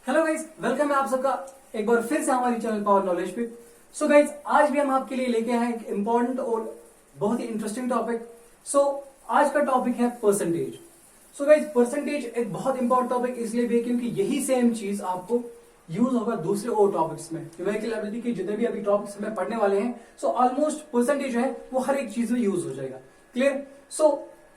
Hello guys, welcome है आप सबका एक बार फिर से हमारी चैनल पावर नॉलेज पे। सो गाइस, आज भी हम आपके लिए लेके आए एक इम्पोर्टेंट और बहुत ही इंटरेस्टिंग टॉपिक। आज का टॉपिक है परसेंटेज। सो गाइस, परसेंटेज एक बहुत इंपॉर्टेंट टॉपिक इसलिए भी है क्योंकि यही सेम चीज आपको यूज होगा दूसरे और टॉपिक्स में। न्यूमेरिकल एबिलिटी के जितने भी अभी टॉपिक्स में पढ़ने वाले हैं, ऑलमोस्ट परसेंटेज जो है वो हर एक चीज में यूज हो जाएगा। क्लियर?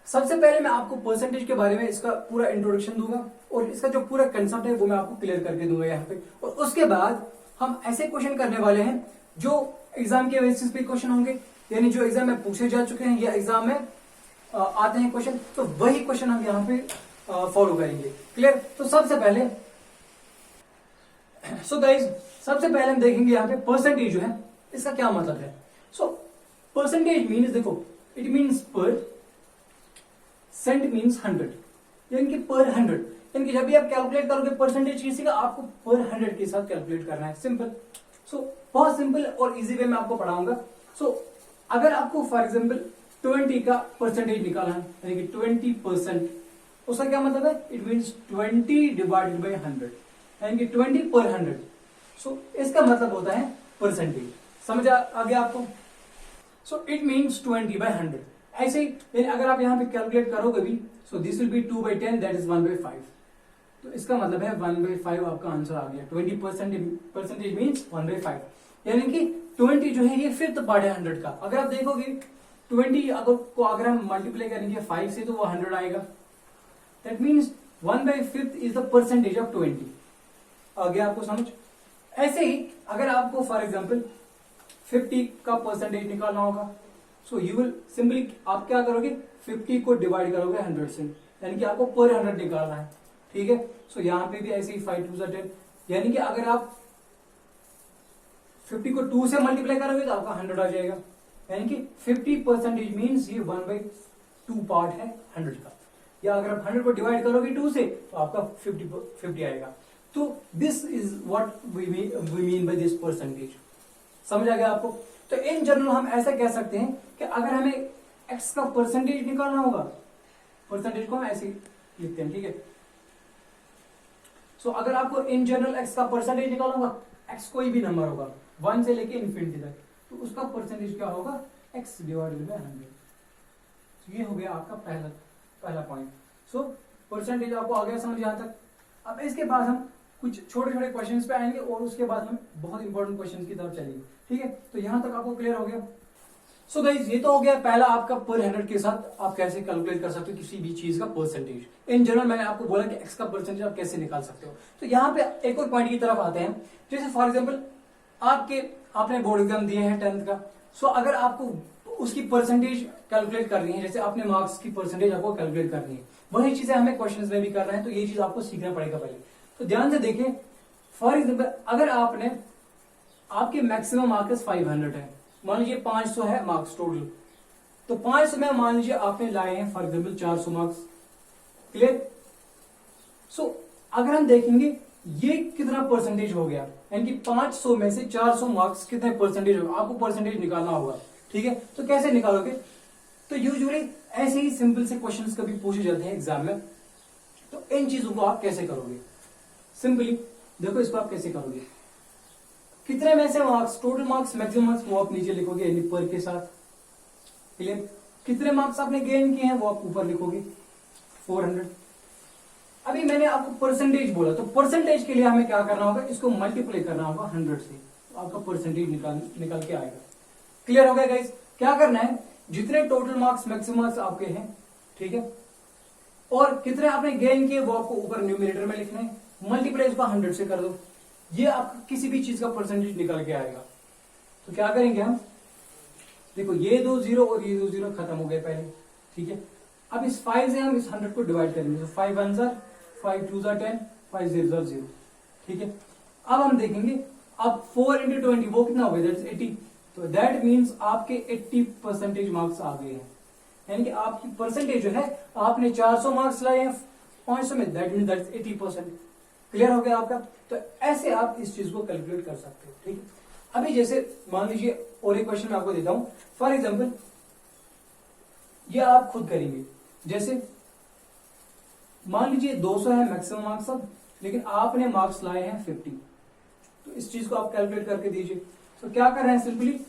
सबसे पहले मैं आपको परसेंटेज के बारे में इसका पूरा इंट्रोडक्शन दूंगा और इसका जो पूरा कंसेप्ट है वो मैं आपको क्लियर करके दूंगा यहाँ पे। और उसके बाद हम ऐसे क्वेश्चन करने वाले हैं जो एग्जाम के बेसिस पे क्वेश्चन होंगे, यानी जो एग्जाम में पूछे जा चुके हैं या एग्जाम में आते हैं क्वेश्चन, तो वही क्वेश्चन हम यहाँ पे फॉलो करेंगे। क्लियर? तो सबसे पहले गाइज, सबसे पहले हम देखेंगे यहाँ पे परसेंटेज जो है इसका क्या मतलब है। परसेंटेज मीन्स, देखो, इट मीन्स पर, सेंट मीन्स 100, यानी कि पर 100, यानी कि जब भी आप कैलकुलेट करोगे परसेंटेज किसी का, आपको पर 100 के साथ कैलकुलेट करना है। सिंपल। बहुत सिंपल और इजी वे में आपको पढ़ाऊंगा। अगर आपको फॉर एग्जांपल 20 का परसेंटेज निकालना है, यानी कि 20%, उसका क्या मतलब है? इट मीन्स 20 डिवाइडेड बाई 100, यानी कि 20 पर 100। इसका मतलब होता है परसेंटेज। समझ आ गया आपको? It means 20 by 100। ऐसे ही अगर आप यहाँ पे कैलकुलेट करोगे भी, this will be 2/10, that is 1/5। तो इसका मतलब है 1/5 आपका आंसर आ गया। 20% मीन्स 1/5, यानी कि 20 जो है ये फिफ्थ पार्ट है 100 का। अगर आप देखोगे 20 अगर हम मल्टीप्लाई करेंगे 5 से तो वो 100 आएगा। That means 1/5 is the percentage of 20। आ गया आपको समझ? ऐसे ही अगर आपको फॉर एग्जाम्पल 50 का परसेंटेज निकालना होगा, यू विल सिंपली, आप क्या करोगे, 50 को डिवाइड करोगे 100 से, यानी कि आपको पर 100 निकालना है। ठीक है? यहां पे भी ऐसे ही 5 2 10, यानी कि अगर आप 50 को 2 से मल्टीप्लाई करोगे तो आपका 100 आ जाएगा, यानी कि 50% मीन्स ये 1/2 पार्ट है 100 का। या अगर आप 100 को डिवाइड करोगे 2 से तो आपका 50 आएगा। तो this is what we mean by this percentage. समझ आ गया आपको? तो इन जनरल हम ऐसा कह सकते हैं कि अगर हमें x का परसेंटेज निकालना होगा, परसेंटेज को हम ऐसे लिखते हैं। ठीक है? अगर आपको इन जनरल x का परसेंटेज निकालना होगा, x कोई भी नंबर होगा 1 से लेके इन्फिनिटी तक, तो उसका परसेंटेज क्या होगा? x divided by 100। ये हो गया आपका पहला पॉइंट। परसेंटेज आपको आ गया समझ यहां तक। अब इसके बाद हम कुछ छोटे छोटे क्वेश्चंस पे आएंगे और उसके बाद हम बहुत इंपॉर्टेंट क्वेश्चंस की तरफ चलेंगे। ठीक है? तो यहां तक आपको क्लियर हो गया? गाइस, ये तो हो गया पहला आपका पर 100 के साथ आप कैसे कैलकुलेट कर सकते हो किसी भी चीज का परसेंटेज। इन जनरल मैंने आपको बोला कि x का परसेंटेज आप कैसे निकाल सकते हो। तो यहाँ पे एक और पॉइंट की तरफ आते हैं। जैसे फॉर एग्जाम्पल आपने बोर्ड एग्जाम दिए हैं 10th का, अगर आपको उसकी परसेंटेज कैलकुलेट करनी है, जैसे आपने मार्क्स की परसेंटेज आपको कैलकुलेट करनी है, वही चीजें हमें क्वेश्चन में भी करना है। तो ये चीज आपको सीखना पड़ेगा पहले। तो ध्यान से देखिए, फॉर एग्जाम्पल अगर आपके मैक्सिमम मार्क्स 500 है, मान लीजिए 500 है मार्क्स टोटल, तो 500 में मान लीजिए आपने लाए हैं फॉर एग्जाम्पल 400 मार्क्स। क्लियर? अगर हम देखेंगे ये कितना परसेंटेज हो गया, यानी कि 500 में से 400 मार्क्स कितने परसेंटेज होगा, आपको परसेंटेज निकालना होगा। ठीक है? तो कैसे निकालोगे? तो यूजुअली ऐसे ही सिंपल से क्वेश्चंस कभी पूछे जाते हैं एग्जाम में। तो इन चीजों को आप कैसे करोगे? सिंपली देखो, इसको आप कैसे करोगे, कितने में से marks, total marks, maximum marks, वो आप नीचे लिखोगे यानी पर के साथ। क्लियर? कितने मार्क्स आपने गेन किए हैं वो आप ऊपर लिखोगे 400। अभी मैंने आपको परसेंटेज बोला, तो परसेंटेज के लिए हमें क्या करना होगा, इसको मल्टीप्लाई करना होगा 100 से, तो आपका परसेंटेज निकल के आएगा। क्लियर हो गया गाइस? क्या करना है, जितने टोटल मार्क्स, मैक्सिमम मार्क्स आपके हैं, ठीक है, और कितने आपने गेन किए वो आपको ऊपर न्यूमरेटर में लिखना है, मल्टीप्लाई इसको 100 से कर दो, ये आपका किसी भी चीज का परसेंटेज निकल के आएगा। तो क्या करेंगे हम, देखो ये 2 0 और ये 2 0 खत्म हो गए पहले। ठीक है? अब इस 5 से हम इस 100 को डिवाइड करेंगे, तो 5 1 जार, 5 2 जार 10, 5 0 जार 0। ठीक है? अब हम देखेंगे, अब 4 × 20 वो कितना हो गया, दैट इज 80। तो दैट मीन्स आपके 80% मार्क्स आ गए हैं, यानी कि आपकी परसेंटेज जो है, आपने 400 मार्क्स लाए हैं 500 में, that means that is 80%। Clear हो गया आपका? तो ऐसे आप इस चीज को कैलकुलेट कर सकते हो। ठीक है? अभी जैसे मान लीजिए और एक क्वेश्चन मैं आपको देता हूं, फॉर एग्जांपल ये आप खुद करेंगे। जैसे मान लीजिए 200 है मैक्सिमम मार्क्स, अब लेकिन आपने मार्क्स लाए हैं 50, तो इस चीज को आप कैलकुलेट करके दीजिए। तो क्या कर रहे हैं, सिंपली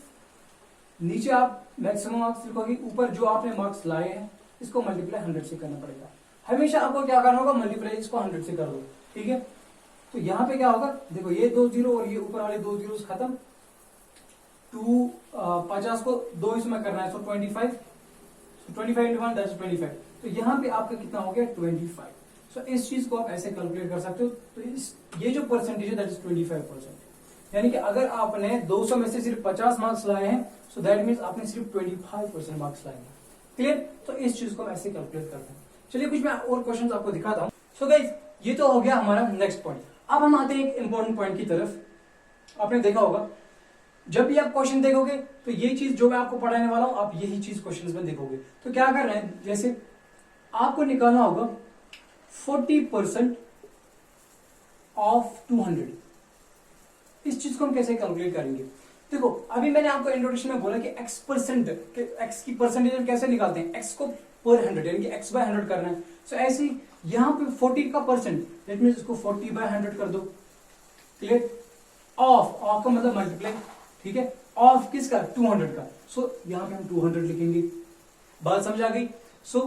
नीचे आप मैक्सिमम मार्क्स लिखोगे, ऊपर जो आपने मार्क्स लाए हैं इसको मल्टीप्लाई 100 से करना पड़ेगा। हमेशा आपको क्या करना होगा, मल्टीप्लाई इसको 100 से कर दो, ठीक है। तो यहाँ पे क्या होगा, देखो ये 2 जीरो और ये ऊपर वाले 2 जीरो खत्म, 50 को 2 इसमें करना है, सो 25, 25 into 1 दैट्स 25। तो यहाँ पे आपका कितना हो गया, 25। सो इस चीज को आप ऐसे कैलकुलेट कर सकते हो। तो ये जो परसेंटेज है दैट इज 25%, यानी कि अगर आपने 200 में से सिर्फ 50 मार्क्स लाए हैं, सो दैट मीन्स आपने सिर्फ 25% मार्क्स लाए हैं। क्लियर। तो इस चीज को हम ऐसे कैलकुलेट करते हैं। चलिए कुछ मैं और क्वेश्चंस आपको दिखाता हूं। सो गाइस, ये तो हो गया हमारा नेक्स्ट पॉइंट। अब हम आते हैं एक इंपॉर्टेंट पॉइंट की तरफ। आपने देखा होगा जब भी आप क्वेश्चन देखोगे तो ये चीज जो मैं आपको पढ़ाने वाला हूं, आप यही चीज क्वेश्चन में देखोगे। तो क्या कर रहे हैं, जैसे आपको निकालना होगा 40% ऑफ 200। इस चीज को हम कैसे कैलकुलेट करेंगे, देखो अभी मैंने आपको इंट्रोडक्शन में बोला कि एक्स की परसेंटेज कैसे निकालते हैं, एक्स को पर 100 यानी कि x by 100 करना है। सो ऐसे ही यहां पे 40 का परसेंट, दैट मींस इसको 40 by 100 कर दो। क्लियर। ऑफ का मतलब मल्टीप्लाई, ठीक है। ऑफ किसका, 200 का। सो यहां पे हम 200 लिखेंगे। बात समझ आ गई। सो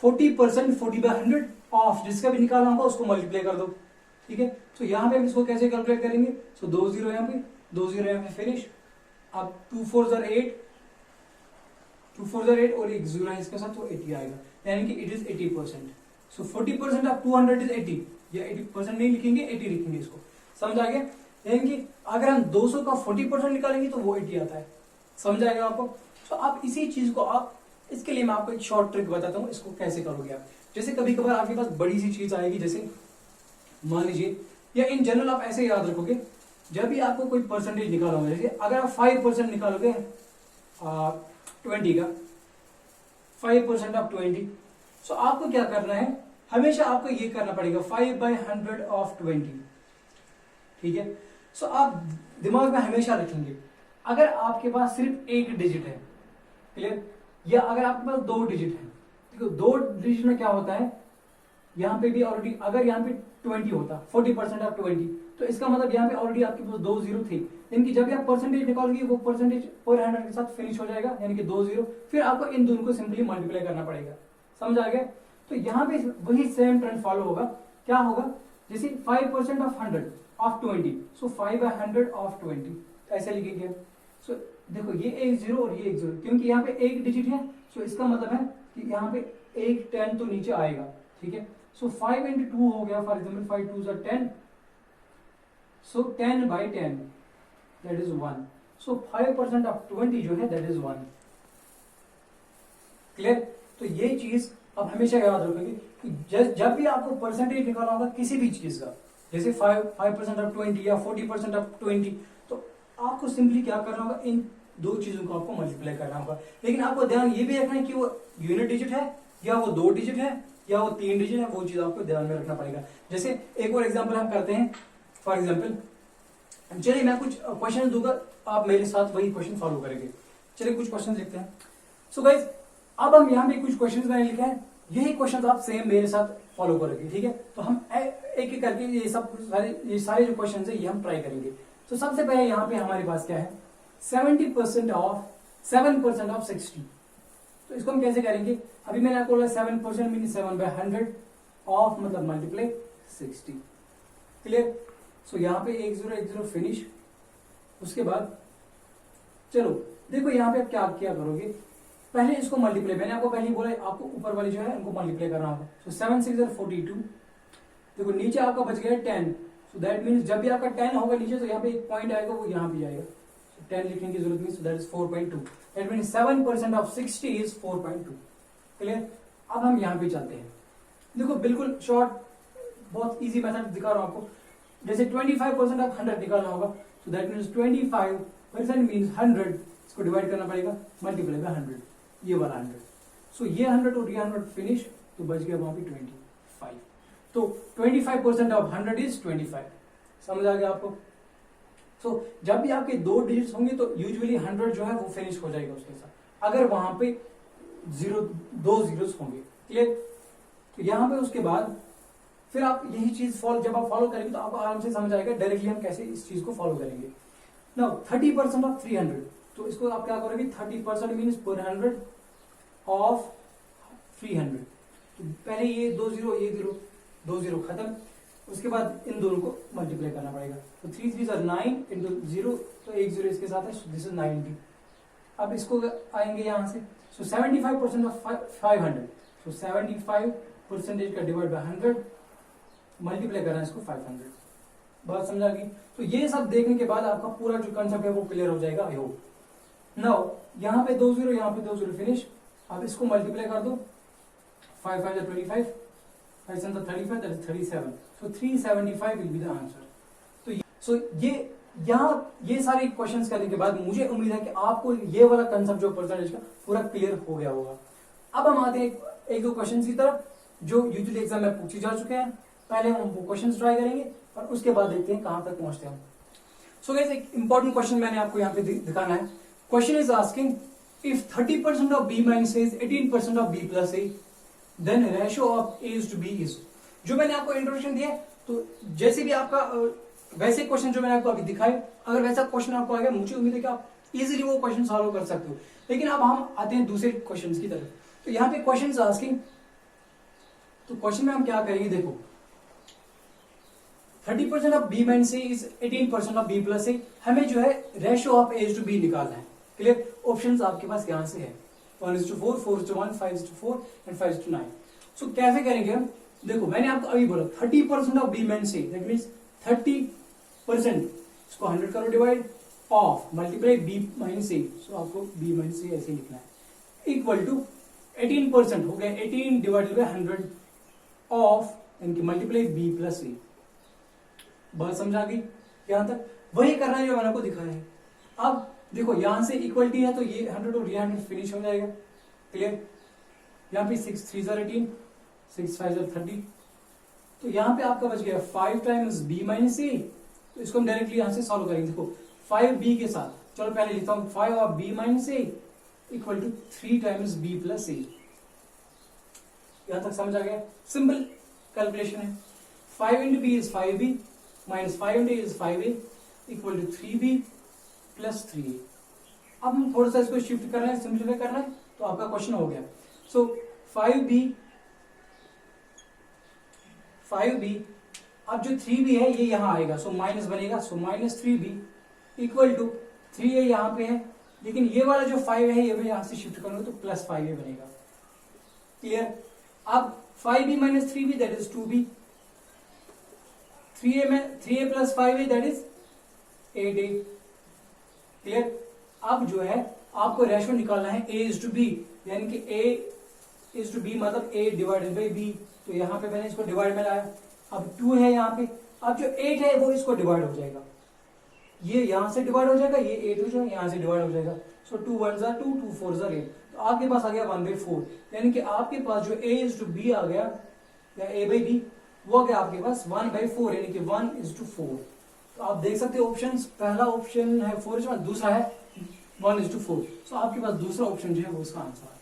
40% 40 by 100 ऑफ, जिसका भी निकालना होगा उसको मल्टीप्लाई कर दो, ठीक है। तो यहां पे हम इसको कैसे कैलकुलेट करेंगे, सो 2 जीरो यहां पे, 2 जीरो यहां पे, फिनिश। अब 2 4 ज़र 8, 2 4 ज़र 8 और एक जीरो है इसके साथ, तो 80 आएगा, यानी कि it is 80%। So 40% of 200 is 80, या 80% नहीं लिखेंगे, 80 लिखेंगे इसको। समझ आ गया। यानी कि अगर हम 200 का 40% निकालेंगे तो वो 80 आता है। समझ आएगा आपको। तो आप इसी चीज को आप, इसके लिए मैं आपको एक शॉर्ट ट्रिक बताता हूँ, इसको कैसे करोगे आप। जैसे कभी कभार आपके पास बड़ी सी चीज आएगी, जैसे मान लीजिए, या इन जनरल आप ऐसे याद रखोगे, जब भी आपको कोई परसेंटेज निकाला होगा, जैसे अगर आप 5% निकालोगे 20 का, 5% ऑफ 20, सो आपको क्या करना है, हमेशा आपको ये करना पड़ेगा 5 by 100 ऑफ 20, ठीक है। सो आप दिमाग में हमेशा रखेंगे, अगर आपके पास सिर्फ एक डिजिट है, क्लियर, या अगर आपके पास 2 डिजिट है, देखो 2 डिजिट में क्या होता है, यहां पे भी ऑलरेडी अगर यहां पे 20 होता, 40% ऑफ 20, तो इसका मतलब यहाँ पे ऑलरेडी आपके पास 2 जीरो थे, यानी कि जब भी आप परसेंटेज निकालोगे वो परसेंटेज पर 100 के साथ फिनिश हो जाएगा, यानी कि 2 जीरो, फिर आपको इन दोनों को सिंपली मल्टीप्लाई करना पड़ेगा। समझ आ गया। तो यहाँ पे वही सेम ट्रेंड फॉलो होगा। क्या होगा, जैसे 5% of 100 of 20, so 5 by 100 of 20, ऐसे लिखेंगे। सो देखो ये एक जीरो और ये एक जीरो, क्योंकि यहाँ पे एक डिजिट है, सो इसका मतलब है कि यहाँ पे एक 10 तो नीचे आएगा, ठीक है। सो 5 into 2 हो गया, for example 5 2 are 10, so 10 by 10 that is 1, so 5% of 20 जो है दैट इज 1। क्लियर। तो ये चीज अब हमेशा याद रखोगे कि जब भी आपको परसेंटेज निकालना होगा किसी भी चीज का, जैसे 5% ऑफ 20 या 40% ऑफ 20, तो आपको सिंपली क्या करना होगा, इन दो चीजों को आपको मल्टीप्लाई करना होगा। लेकिन आपको ध्यान ये भी रखना है कि वो यूनिट डिजिट है या वो 2 डिजिट है या वो 3 डिजिट है, वो चीज आपको ध्यान में रखना पड़ेगा। जैसे एक और एग्जांपल हम करते हैं, फॉर एग्जांपल चलिए मैं कुछ क्वेश्चन दूंगा, आप मेरे साथ वही क्वेश्चन फॉलो करेंगे। चलिए कुछ क्वेश्चन लिखते हैं। सो गाइस, अब हम यहाँ पे कुछ क्वेश्चन मैंने लिखे हैं, यही क्वेश्चन आप सेम मेरे साथ फॉलो करेंगे, ठीक है। तो हम एक एक करके ये सारे जो क्वेश्चन है ये हम ट्राई करेंगे। तो सबसे पहले यहाँ पे हमारे पास क्या है, 70% ऑफ 7% ऑफ 60, तो इसको हम कैसे करेंगे, अभी मैंने आपको बोला 7% मीन 7 by 100 ऑफ मतलब मल्टीप्लाई 60। क्लियर। सो यहाँ पे 1 0 1 0 फिनिश। उसके बाद चलो देखो यहाँ पे आप क्या करोगे, पहले इसको मल्टीप्लाई, मैंने आपको पहले बोला आपको ऊपर वाले जो है उनको मल्टीप्लाई करना होगा। सो 7 6 are 42, देखो नीचे आपका बच गया 10, सो दैट मीन्स जब भी आपका 10 होगा नीचे तो यहाँ पे एक पॉइंट आएगा, वो यहाँ पे जाएगा, सो 10 लिखने की जरूरत नहीं, so that is 4.2, that means 7% of 60 is 4.2। Clear. अब हम यहाँ पे चलते हैं, देखो बिल्कुल शॉर्ट बहुत इजी मेथड दिखा रहा हूँ आपको। जैसे 25% ऑफ 100 निकालना होगा, सो दैट मीन्स 25% मीन्स 100, इसको डिवाइड करना पड़ेगा मल्टीप्लाई बाय 100, ये वाला 100, सो ये 100 और ये 100 फिनिश, तो बच गया वहां पे 25। तो 25% ऑफ 100 इज 25। समझ आ गया आपको। सो जब भी आपके 2 डिजिट्स होंगे तो यूजुअली 100 जो है वो फिनिश हो जाएगा उसके साथ, अगर वहां पे 2 जीरोस होंगे। क्लियर। तो यहां पे उसके बाद फिर आप यही चीज जब आप फॉलो करेंगे तो आपको आराम से समझ आएगा डायरेक्टली हम कैसे इस चीज को फॉलो करेंगे। नाउ 30% ऑफ 300, तो इसको आप क्या करोगे, 30% मीन्स पर 100 ऑफ 300। तो पहले ये 2 0, ये 0, 2 0 खत्म, उसके बाद इन दोनों को मल्टीप्लाई करना पड़ेगा। तो 3 3 9 इंटू 0, तो 1 0 इसके साथ है, दिस इज 90। अब इसको आएंगे यहाँ से, सो 75% ऑफ 500, तो 75% का डिवाइड बाय 100, मल्टीप्लाई करना है इसको 500। बात समझा गई? तो ये सब देखने के बाद आपका पूरा जो कंसेप्ट है वो क्लियर हो जाएगा, आई होप। नाउ यहाँ पे 2 0, यहाँ पे 2 0, फिनिश। अब इसको मल्टीप्लाई कर दो, 5 5 25, 5 7 35, that is 37, so 375 will be the answer. तो यहाँ ये सारे क्वेश्चंस करने के बाद मुझे उम्मीद है कि आपको ये वाला कंसेप्ट जो परसेंटेज का पूरा क्लियर हो गया होगा। अब हम आते हैं एक दो क्वेश्चन की तरफ जो यूजुअली एग्जाम में पूछे जा चुके हैं। पहले हम वो क्वेश्चन ट्राई करेंगे और उसके बाद देखते हैं कहां तक पहुंचते हैं। सो गाइस, एक इंपॉर्टेंट क्वेश्चन मैंने आपको यहाँ पे दिखाना है। Question is asking if 30% of b minus a is 18% of b plus a, then ratio of a is to b is। जो मैंने आपको इंट्रोडक्शन दिया, तो जैसे भी आपका वैसे क्वेश्चन जो मैंने आपको अभी दिखाए, अगर वैसा क्वेश्चन आपको आ गया, मुझे उम्मीद है कि आप इजीली वो क्वेश्चन सॉल्व कर सकते हो। लेकिन अब हम आते हैं दूसरे क्वेश्चन की तरफ। तो यहाँ पे क्वेश्चन इज आस्किंग, तो क्वेश्चन में हम क्या करेंगे, देखो 30% of b minus a is 18% of b plus a। हमें जो है ratio of a is to b निकालना है। क्लियर? ऑप्शंस आपके पास यहां से है, 1:4, 4:1, 5:4 एंड 5:9। सो कैसे करेंगे हम? देखो मैंने आपको अभी बोला 30% of b minus a, that means 30%, इसको 100 करो divide, of multiply b minus a, सो आपको b माइनस a ऐसे लिखना है, इक्वल टू 18% हो गया, 18 डिवाइडेड बाय 100 ऑफ इनकी मल्टीप्लाई b प्लस a। बात समझ आ गई? यहां तक वही करना है जो मैंने आपको दिखाया है। अब देखो यहां से इक्वलिटी है, तो ये 100 और ये 100 फिनिश हो जाएगा। क्लियर? यहाँ पे 6 3 18, 6 5 30, तो यहाँ पे आपका बच गया 5 टाइम्स b माइनस a। तो इसको हम डायरेक्टली यहां से सॉल्व करेंगे। देखो 5b के साथ, चलो पहले लिखता हूं 5 of b minus a equal to 3 times b plus a। यहां तक समझ आ गया? सिंपल कैलकुलेशन है। 5 into b is 5b minus 5 into a is 5a equal to 3b plus 3a। अब हम थोड़ा सा इसको शिफ्ट करना है, सिंप्लीफाई करना है, तो आपका क्वेश्चन हो गया। सो 5b, अब जो 3b है ये यहां आएगा, सो माइनस बनेगा, so minus 3b equal to 3a यहां पे है, लेकिन ये वाला जो 5 है ये मैं यहां से शिफ्ट करूंगा तो प्लस 5a बनेगा। क्लियर? अब 5b minus 3b that is 2b, 3a plus 5a that is 8a। Clear? अब जो है आपको रेशियो निकालना है a is to b, यानी कि a is to b मतलब a डिवाइडेड बाई b। तो यहाँ पे मैंने इसको डिवाइड में लाया, अब 2 है यहाँ पे, अब जो 8 है वो इसको डिवाइड हो जाएगा, ये यहाँ से डिवाइड हो जाएगा, ये 8 हो जाएगा, यहाँ से डिवाइड हो जाएगा। सो 2 1 2, 2 4 8, तो आपके पास आ गया 1/4, यानी कि आपके पास जो a is to b आ गया या a बाई b, वो आ गया आपके पास 1/4, यानी कि 1:4। तो आप देख सकते हो ऑप्शन, पहला ऑप्शन है 4, दूसरा है 1:4। सो आपके पास दूसरा ऑप्शन जो है वो इसका आंसर है।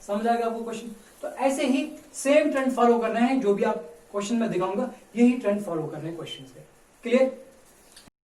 समझ आएगा आपको क्वेश्चन? तो ऐसे ही सेम ट्रेंड फॉलो करना है, जो भी आप क्वेश्चन में दिखाऊंगा यही ट्रेंड फॉलो करना है क्वेश्चन से। क्लियर?